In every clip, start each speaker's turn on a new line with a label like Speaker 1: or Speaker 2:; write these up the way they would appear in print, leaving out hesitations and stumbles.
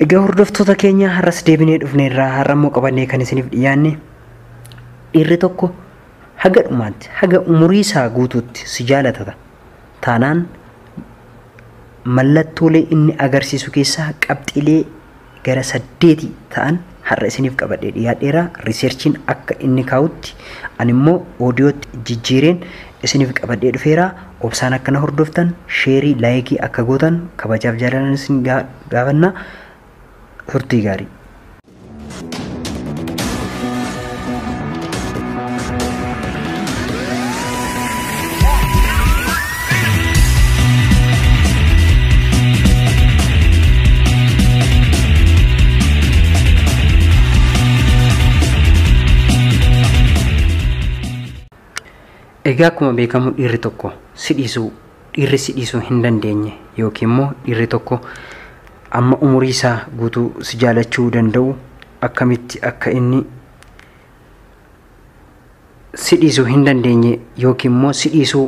Speaker 1: Egaa hordoftoota keenya har'as deebinee dhufneerraa har'ammoo qabannee kan isiniif dhiyaanne dhiirri tokko haga dhumaatti haga umurii isaa guutuutti si jaalatata taanaan mallattoolee inni agarsiisu keessaa qabxiilee gara 8 ta'an har'a isiniif qabadhee dhiyaadheera. Riiserchiin akka inni kaa'utti ani immoo oodiyootti jijjiireen isiniif qabadhee dhufeera. Obsaan akkana hordoftan sheerii laayikii akka gootan kabajaaf jaalalan isin gaafanna. Turtii gaarii. Egaa akkuma beekamu dhiirri tokko dhiirri si dhiisuu hin dandeenye yookiin immoo dhiirri tokko amma umurii isaa guutuu si jaalachuu danda'u akkamitti akka inni si dhiisuu hin dandeenye yookiin immoo si dhiisuu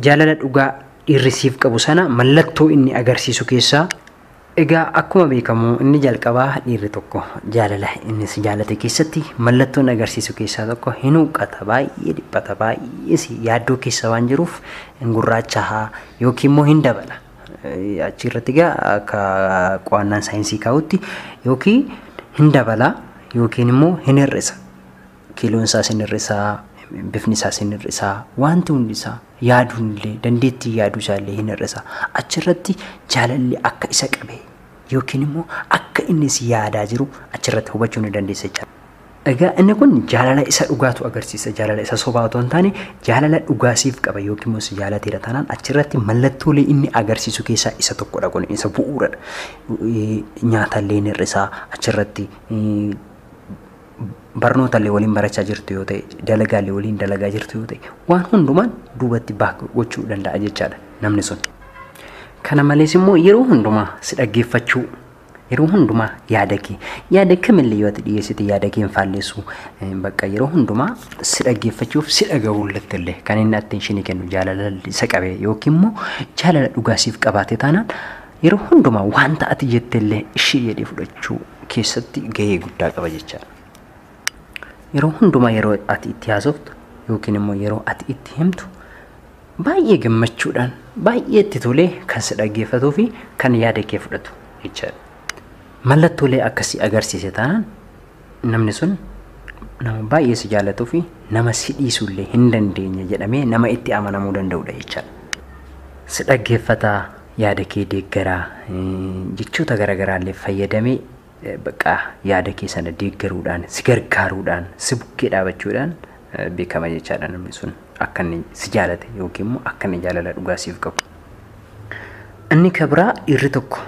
Speaker 1: jaalala dhugaa dhiirri siif qabu sana mallattoo inni agarsiisu keessaa egaa akkuma beekamu inni jalqabaa dhiirri tokko jaalala inni si jaalate keessatti mallattoon agarsiisu keessaa tokko hin huqqata baay'ee dhiphata baay'ee si yaaddoo keessa waan jiruuf hin gurraachaha yookiin immoo hin dabala. Achirratti egaa akka qo'annaan saayinsii kaa'utti yookiin hin dabala yookiin immoo hin hir'isa. Kiiloon isaas hin hir'isaa, bifni isaas hin hir'isaa, wanti hundi isaa yaaduun illee dandeettii yaaduu isaa illee hin hir'isa. Achirratti jaalalli akka isa qabe yookiin immoo akka inni si yaadaa jiru achirratti hubachuu ni dandeessa jechuudha. Egaa inni kun jaalala isa dhugaatu agarsiisa. Jaalala isa sobaa otoo hin taane jaalala dhugaasiif qaba yookiin immoo si jaalateera taanaan achirratti mallattoolee inni agarsiisu keessaa isa tokkodha kun isa bu'uuradha. Nyaatallee hin hir'isaa achirratti barnootaallee waliin barachaa jirtu yoo ta'e dalagaallee waliin dalagaa jirtu yoo ta'e waan hundumaan duubatti gochuu danda'a jechaadha namni sun. Kana malees immoo yeroo hundumaa si dhaggeeffachuu yeroo hundumaa yaada kamillee yoo ati dhiyeessite yaada kee hin faalleessu bakka yeroo hundumaa si dhaggeeffachuuf si dhaga'uullatti illee kan inni attention kennu jaalala isa qabe yookiin immoo jaalala dhugaasiif qabaate taanaan yeroo hundumaa wanta ati jettellee ishii jedhee fudhachuu keessatti gahee guddaa qaba jechaadha. Yeroo hundumaa yeroo ati itti haasoftu yookiin immoo yeroo ati itti himtu baay'ee gammachuudhaan baay'ee itti tolee kan si dhaggeeffatuu fi kan yaada kee fudhatu jechaadha. Mallattoolee akkasii agarsiise taanaan namni sun nama baay'ee si jaalatuu fi nama si dhiisuullee hin dandeenye jedhamee nama itti amanamuu danda'udha jechaadha. Si dhaggeeffataa yaada kee deeggaraa jechoota garaagaraallee fayyadamee bakka yaada kee sana deeggaruudhaan si gargaaruudhaan si bukkee dhaabachuudhaan beekama jechaadha namni sun akka inni si jaalate yookiin immoo akka inni jaalala dhugaasiif qabu. Inni kabraa dhiirri tokko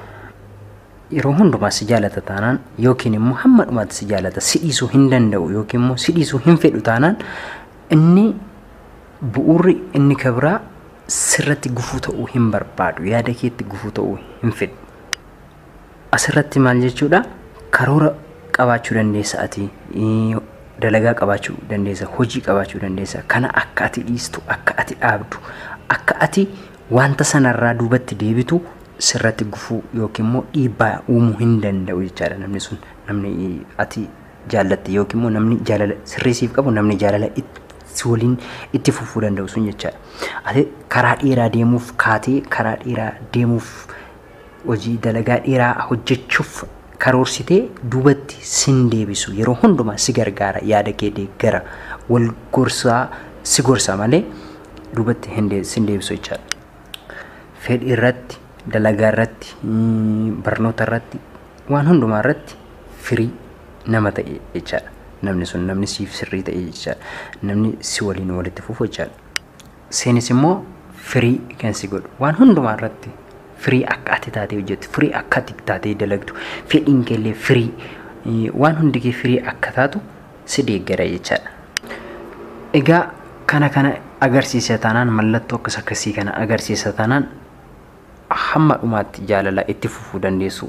Speaker 1: yeroo hundumaa si jaalata taanaan yookiin immoo hamma dhumaatti si jaalata si dhiisuu hin danda'u yookiin immoo si dhiisuu hin fedhu taanaan inni bu'uurri inni kabraa sirratti gufuu ta'uu hin barbaadu yaada keetti gufuu ta'uu hin fedhu. Asirratti maal jechuudha? Karoora qabaachuu dandeessa ati dalagaa qabaachuu dandeessa hojii qabaachuu dandeessa kana akka ati dhiistu akka ati dhaabdu akka ati wanta sanarraa duubatti deebitu sirratti gufuu yookiin immoo dhiibbaa uumuu hin danda'u jechaadha namni sun namni ati jaallatte yookiin immoo namni jaalala sirriisiif qabu namni jaalala si waliin itti fufuu danda'u sun jechaadha. Ati karaa dheeraa deemuuf kaatee karaa dheeraa deemuuf hojii dalagaa dheeraa hojjechuuf karoorsitee duubatti sin deebisu yeroo hundumaa si gargaara yaada kee deeggara wal gorsaa si gorsa malee duubatti sin deebisu jechaadha. Fedhii irratti dalagaa irratti barnoota irratti waan hundumaa irratti firii nama ta'e jechaadha. Namni sun namni siif sirrii ta'e jechaadha. Namni si waliin walitti fufu jechaadha. Seenis immoo firii kan si godhu waan hundumaa irratti firii akka ati taatee hojjettu firii akka ati taatee dalagdu fedhiin keellee firii waan hundi kee firii akka taatu si deeggara jechaadha. Egaa kana agarsiisa taanaan mallattoo akkasii kana agarsiisa taanaan hamma dhumaatti jaalala itti fufuu dandeessu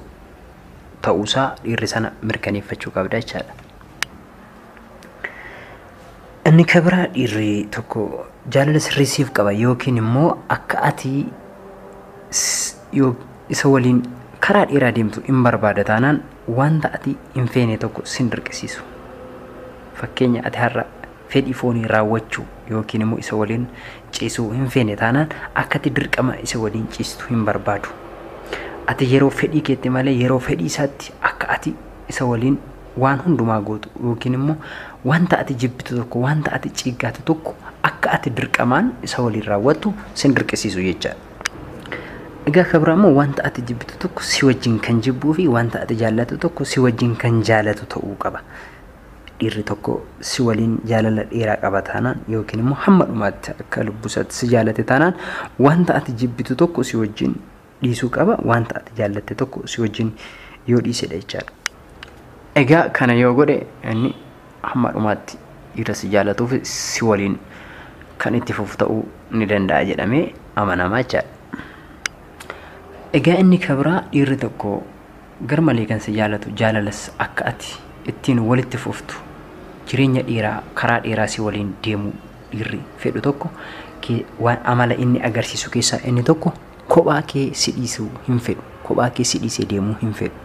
Speaker 1: ta'uusaa dhiirri sana mirkaneeffachuu qabda jechaadha. Inni kabraa dhiirri tokko jaalala sirriisiif qaba yookiin immoo akka ati isa waliin karaa dheeraa deemtu hin barbaada taanaan wanta ati hin feene tokko sin dirqisiisu. Fakkeenya ati har'a fedhii foonii raawwachuu yookiin immoo isa waliin ciisuu hin feene taanaan akka ati dirqama isa waliin ciistu hin barbaadu. Ati yeroo fedhii keetti malee yeroo fedhii isaatti akka ati isa waliin waan hundumaa gootu yookiin immoo wanta ati jibbitu tokko wanta ati ciiggaatu tokko akka ati dirqamaan isa waliin raawwattu sin dirqisiisu jechaadha. Egaa kabiraammoo wanta ati jibbitu tokko si wajjin kan jibbuu fi wanta ati jaallatu tokko si wajjin kan jaalatu ta'uu qaba. Dhiirri tokko si waliin jaalala dheeraa qaba taanaan yookiin immoo hamma dhumaatti akka lubbusaatti si jaalate taanaan wanta ati jibbitu tokko si wajjin dhiisuu qaba. Wanta ati jaallatte tokko si wajjin yoo dhiisedha jechaadha. Egaa kana yoo godhe inni hamma dhumaatti dhiira si jaalatuuf si waliin kan itti fufu ta'uu ni danda'a jedhamee amanamaa jechaadha. Egaa inni kabiraa dhiirri tokko garmalee kan si jaalatu jaalalas akka ati ittiin walitti fuftu jireenya dheeraa karaa dheeraa si waliin deemu dhiirri fedhu tokko waan amala inni agarsiisu keessaa inni tokko kophaa kee si dhiisuu hin fedhu. Kophaa kee si dhiisee deemuu hin fedhu.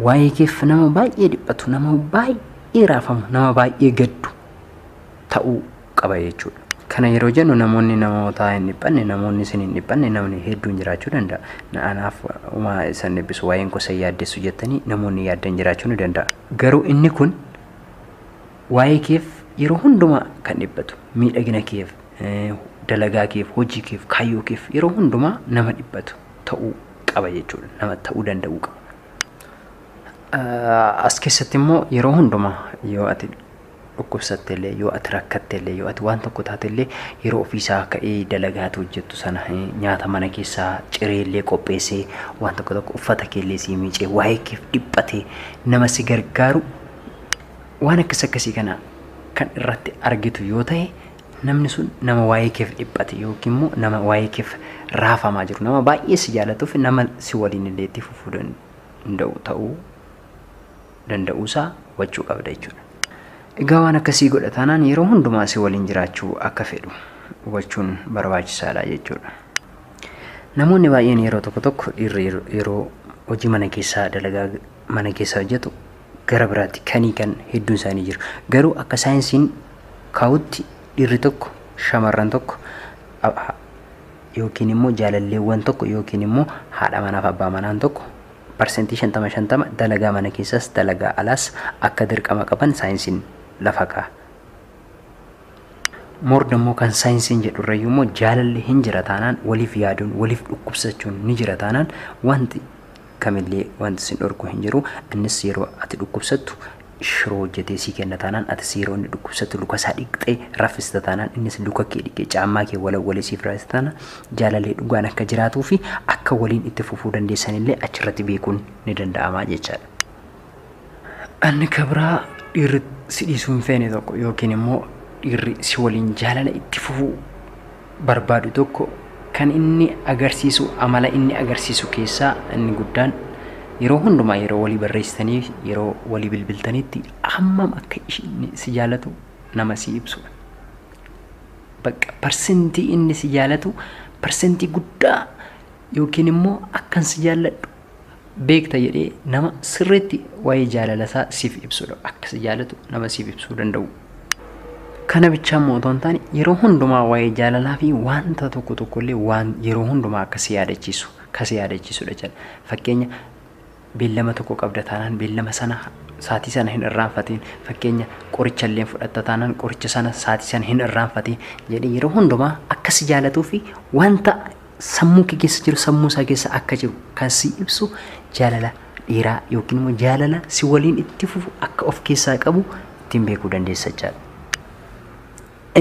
Speaker 1: Waa'ee keef nama baay'ee dhiphatu, nama baay'ee raafamu, nama baay'ee gaddu ta'uu qaba jechuudha. Kana yeroo jennu namoonni namoota hin dhiphanne, namoonni isin hin dhiphanne namni hedduun jiraachuu danda'a. Anaaf uumaa isan dhibbisu waa'een gosa yaaddessu jettanii namoonni yaaddan jiraachuu ni danda'a. Garuu inni kun waa'ee keef yeroo hundumaa kan dhiphatu, miidhagina keef, dalagaa keef, hojii keef, kaayyoo keef yeroo hundumaa nama dhiphatu ta'uu qaba jechuudha. Nama ta'uu danda'uu qaba. As keessatti immoo yeroo hundumaa yoo ati dhukkubsattellee yoo ati rakkattellee yoo ati waan tokko taatellee yeroo ofiisaa ka'ee dalagaatu hojjettu sana nyaata mana keessaa cireellee qopheessee waan tokko uffata keellee si miicee waa'ee keef dhiphatee nama si gargaaru waan akkasii kana kan irratti argitu yoo ta'e namni sun nama waa'ee keef dhiphate yookiin immoo nama waa'ee keef raafamaa jiru nama baay'ee si jaallatuuf nama si waliin illee itti fufuu danda'u ta'uu danda'uusaa hubachuu qabda jechuudha. Egaa waan akkasii godha taanaan yeroo hundumaa si waliin jiraachuu akka fedhu hubachuun barbaachisaadha jechuudha. Namoonni baay'een yeroo tokko dhiirri yeroo hojii mana keessaa dalagaa mana keessaa hojjetu gara biraatti kan hedduun isaanii jiru. Garuu akka saayinsiin kaa'utti dhiirri tokko shamarran tokko yookiin immoo jaalalleewwan tokko yookiin immoo haadha manaaf abbaa manaan tokko parsentii 50 dalagaa mana keessaas dalagaa alaas akka dirqama qaban saayinsiin lafa kaa'a. Moordammoo kan saayinsiin jedhurrayyuu immoo jaalalli hin jira taanaan waliif yaaduun waliif dhukkubsachuun ni jira taanaan wanti kamillee wanti sin dhorku hin jiru. Innis yeroo ati dhukkubsattu shiroo hojjetee sii kenna taanaan atis yeroo inni dhukkubsattu luka isaa dhiqxee raffista taanaan innis luka kee dhiqee caammaa kee walawwalee siif raffista taanaan jaalallee dhugaan akka jiraatuu fi akka waliin itti fufuu dandeessanillee achirratti beekuun ni danda'ama jechaadha. Anni kabraa dhiirri si dhiisuu hin feene tokko yookiin immoo dhiirri si waliin jaalala itti fufuu barbaadu tokko kan inni agarsiisu amala inni agarsiisu keessaa inni guddaan yeroo hundumaa yeroo walii barreessitanii yeroo walii bilbiltanitti hammam akka inni si jaalatu nama si ibsudha. Bakka parsentii inni si jaalatu parsentii guddaa yookiin immoo akkan si jaalladhu beekta jedhee nama sirriitti waa'ee jaalalasaa siif ibsudha. Akka si jaalatu nama siif ibsuu danda'u. Kana bichaa immoo otoo hin taane yeroo hundumaa waa'ee jaalalaa fi wanta tokkollee waan yeroo hundumaa akka si yaadachiisudha jedha. Fakkeenya beellama tokko qabda taanaan beellama sana saatii sana hin irraanfatiin. Fakkeenya qoricha illee fudhatta taanaan qoricha sana saatii sana hin irraanfatiin jedhee yeroo hundumaa akka si jaalatuu fi wanta sammuu kee keessa jiru sammuu isaa keessa akka jiru kan si ibsu jaalala dheeraa yookiin immoo jaalala si waliin itti fufu akka of keessaa qabu ittiin beekuu dandeessa jechaadha.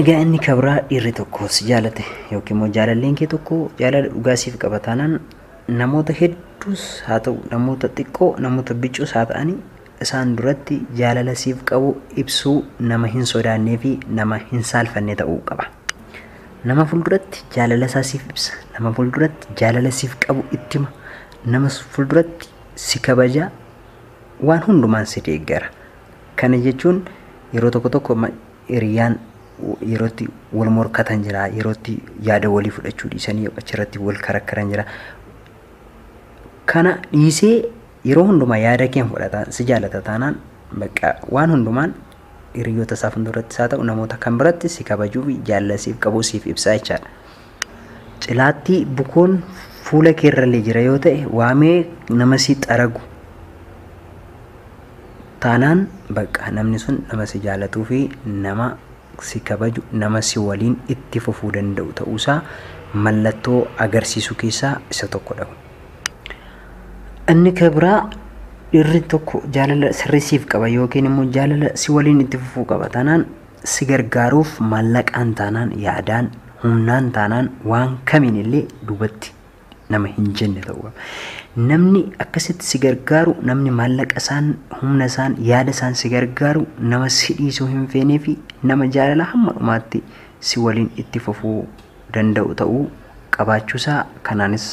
Speaker 1: Egaa inni kabraa dhiirri tokko si jaalate yookiin immoo jaalalleen kee tokko jaalala dhugaa siif qaba taanaan namoota hedduus haa ta'u namoota xiqqoo namoota biccuus haa ta'anii isaan duratti jaalala siif qabu ibsuu nama hin sodaannee fi nama hin saalfanne ta'uu qaba. Nama fuulduratti jaalala isaa siif ibsa. Nama fuulduratti jaalala siif qabu itti hima. Nama fuulduratti si kabaja waan hundumaan si deeggara. Kana jechuun yeroo tokko hiriyaan yerootti wal morkatan jira yerootti yaada walii fudhachuu dhiisanii achirratti wal karakkaran jira. kana dhiisee yeroo hundumaa yaada kee fudhata si jaalata taanaan bakka waan hundumaan hiriyoota isaa fuulduratti isaa ta'u namoota kan biratti si kabajuu fi jaalasiif qabuu siif ibsaa jechaadha. Cilaatti bukoon fuula keerrallee jira yoo ta'e waamee nama si xaragu taanaan bakka namni sun nama si jaalatuu fi nama si kabaju nama si waliin itti fufuu danda'u ta'uusaa mallattoo agarsiisu keessaa isa tokkodha. Inni kabraa irri tokko jaalala sirriisiif qaba yookiin immoo jaalala si waliin itti fufuu qaba taanaan si gargaaruuf maallaqaan taanaan yaadaan humnaan taanaan waan kamiin illee duubatti nama hin jenne ta'uu namni akkasitti si gargaaru namni maallaqa isaan humna isaan yaada isaan si gargaaru nama si dhiisuu hin feenee fi nama jaalala hamma dhumaatti si waliin itti fufuu danda'u ta'uu qabaachuusaa kanaanis